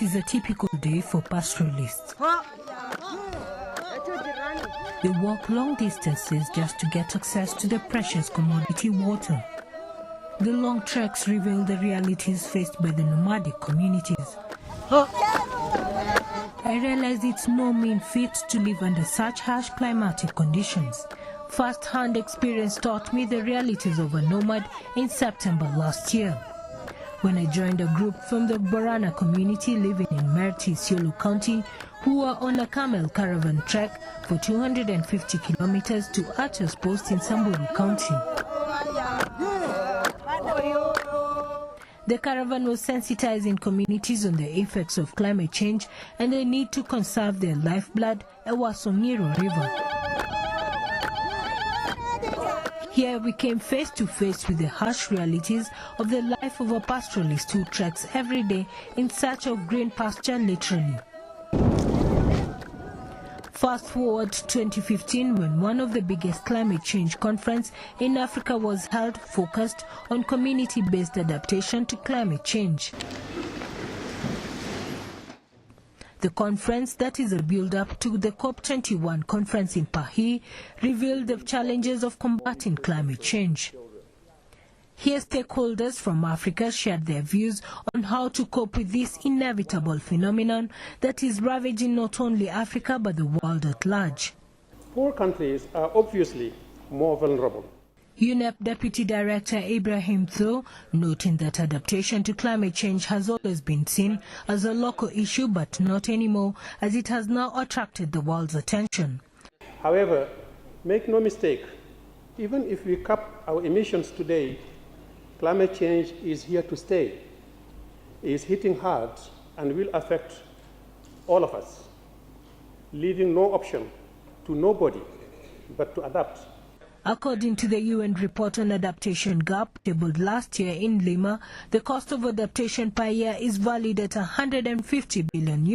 is a typical day for pastoralists. They walk long distances just to get access to the precious commodity water. The long treks reveal the realities faced by the nomadic communities. I realize it's no mean feat to live under such harsh climatic conditions. First-hand experience taught me the realities of a nomad in September last year, when I joined a group from the Borana community living in Merti, Isiolo County, who were on a camel caravan trek for 250 kilometers to Archer's Post in Samburu County. The caravan was sensitizing communities on the effects of climate change and the need to conserve their lifeblood, Ewaso Ng'iro River. Here we came face to face with the harsh realities of the life of a pastoralist who treks every day in search of green pasture, literally. Fast forward to 2015, when one of the biggest climate change conferences in Africa was held, focused on community-based adaptation to climate change. The conference, that is a build-up to the COP21 conference in Paris, revealed the challenges of combating climate change. Here, stakeholders from Africa shared their views on how to cope with this inevitable phenomenon that is ravaging not only Africa but the world at large. Poor countries are obviously more vulnerable. UNEP Deputy Director Ibrahim Tho, noting that adaptation to climate change has always been seen as a local issue, but not anymore, as it has now attracted the world's attention. However, make no mistake, even if we cap our emissions today, climate change is here to stay. It is hitting hard and will affect all of us, leaving no option to nobody but to adapt. According to the UN report on adaptation gap tabled last year in Lima, the cost of adaptation per year is valued at $150 billion.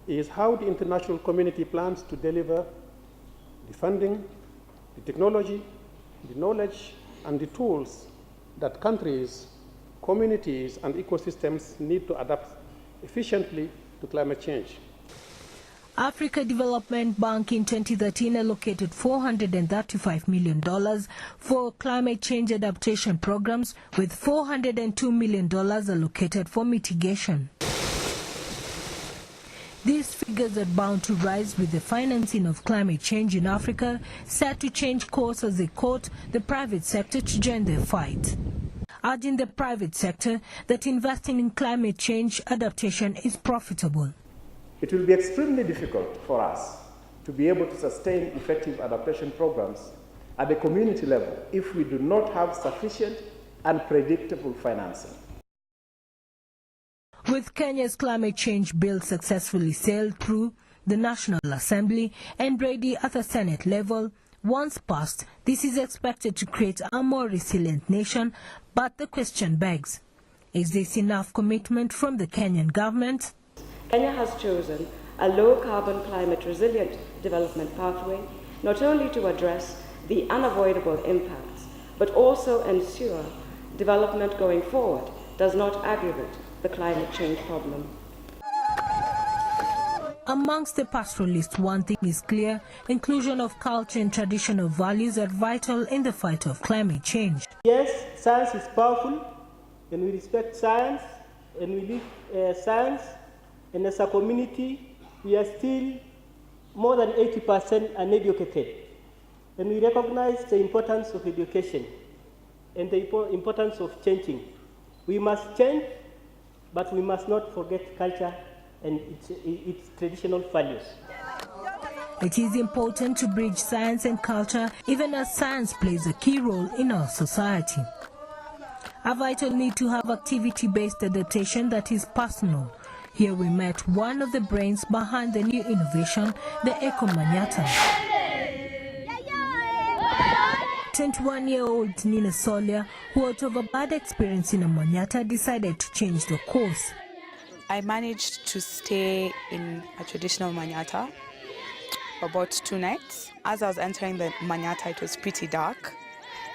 It is how the international community plans to deliver the funding, the technology, the knowledge, and the tools that countries, communities, and ecosystems need to adapt efficiently to climate change. Africa Development Bank in 2013 allocated $435 million for climate change adaptation programs, with $402 million allocated for mitigation. These figures are bound to rise with the financing of climate change in Africa set to change course as they court the private sector to join their fight, urging the private sector that investing in climate change adaptation is profitable. It will be extremely difficult for us to be able to sustain effective adaptation programs at the community level if we do not have sufficient and predictable financing. With Kenya's climate change bill successfully sailed through the National Assembly and ready at the Senate level, once passed, this is expected to create a more resilient nation. But the question begs, is this enough commitment from the Kenyan government? Kenya has chosen a low-carbon, climate-resilient development pathway, not only to address the unavoidable impacts, but also ensure development going forward does not aggravate the climate change problem. Amongst the pastoralists, one thing is clear: inclusion of culture and traditional values are vital in the fight of climate change. Yes, science is powerful, and we respect science, and we live science. And as a community, we are still more than 80% uneducated. And we recognize the importance of education and the importance of changing. We must change, but we must not forget culture and its traditional values. It is important to bridge science and culture, even as science plays a key role in our society. A vital need to have activity-based adaptation that is personal. Here we met one of the brains behind the new innovation, the Eco-Manyattas. 21-year-old Nina Solia, who out of a bad experience in a Manyatta, decided to change the course. I managed to stay in a traditional Manyatta for about 2 nights. As I was entering the Manyata, it was pretty dark,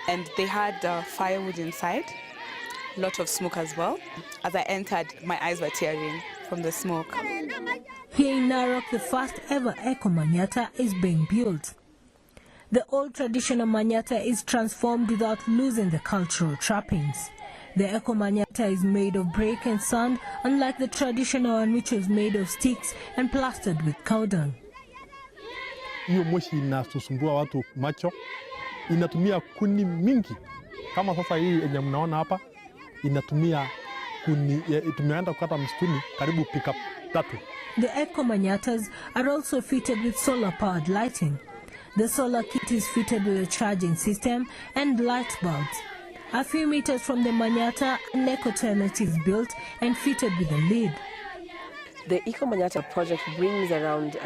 and they had firewood inside, a lot of smoke as well. As I entered, my eyes were tearing from the smoke. Here in Narok, the first ever Eco-Manyatta is being built. The old traditional Manyatta is transformed without losing the cultural trappings. The Eco-Manyattas is made of brick and sand, unlike the traditional one which was made of sticks and plastered with cow dung. Hiyo moshi inasumbua watu macho, inatumia kuni mingi. Kama sasa hii yenye mnaona hapa, inatumia kuni, tumeenda kukata msituni karibu pickup 3. The Eco-Manyattas are also fitted with solar-powered lighting. The solar kit is fitted with a charging system and light bulbs. A few meters from the Manyatta, an eco-toilet is built and fitted with a lid. The Eco-Manyattas project brings around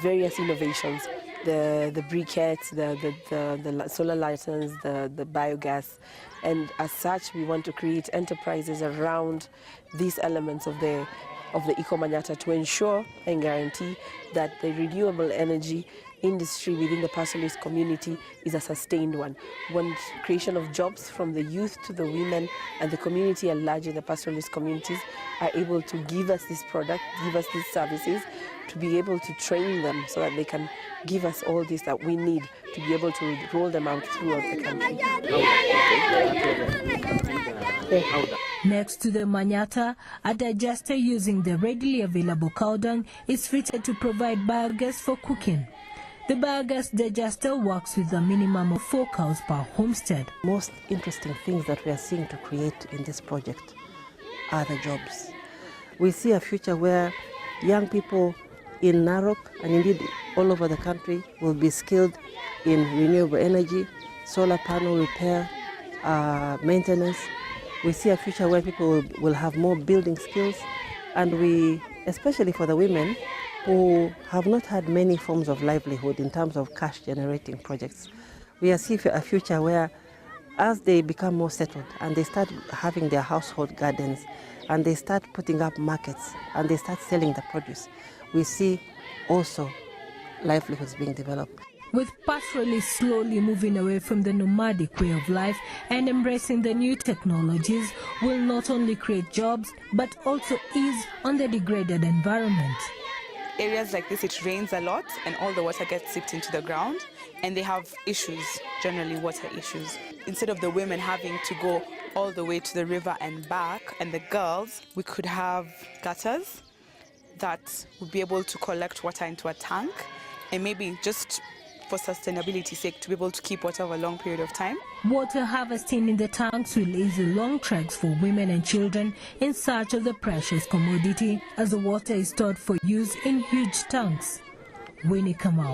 various innovations, the briquettes, the solar lanterns, the biogas, and as such we want to create enterprises around these elements of the Eco-Manyatta to ensure and guarantee that the renewable energy industry within the pastoralist community is a sustained one. One creation of jobs from the youth to the women and the community at large in the pastoralist communities are able to give us this product, give us these services, to be able to train them so that they can give us all this that we need to be able to roll them out throughout the country. Next to the Manyatta, a digester using the readily available cow dung is fitted to provide biogas for cooking. The biogas digester works with a minimum of 4 cows per homestead. Most interesting things that we are seeing to create in this project are the jobs. We see a future where young people in Narok and indeed all over the country will be skilled in renewable energy, solar panel repair, maintenance. We see a future where people will have more building skills, and we, especially for the women who have not had many forms of livelihood in terms of cash generating projects, we see a future where as they become more settled and they start having their household gardens and they start putting up markets and they start selling the produce, we see also livelihoods being developed. With pastoralists slowly moving away from the nomadic way of life and embracing the new technologies, will not only create jobs but also ease on the degraded environment. Areas like this, it rains a lot and all the water gets seeped into the ground, and they have issues, generally water issues. Instead of the women having to go all the way to the river and back, and the girls, we could have gutters that would be able to collect water into a tank, and maybe just for sustainability's sake to be able to keep water over a long period of time. Water harvesting in the tanks will ease the long treks for women and children in search of the precious commodity, as the water is stored for use in huge tanks. Winnie Kamau.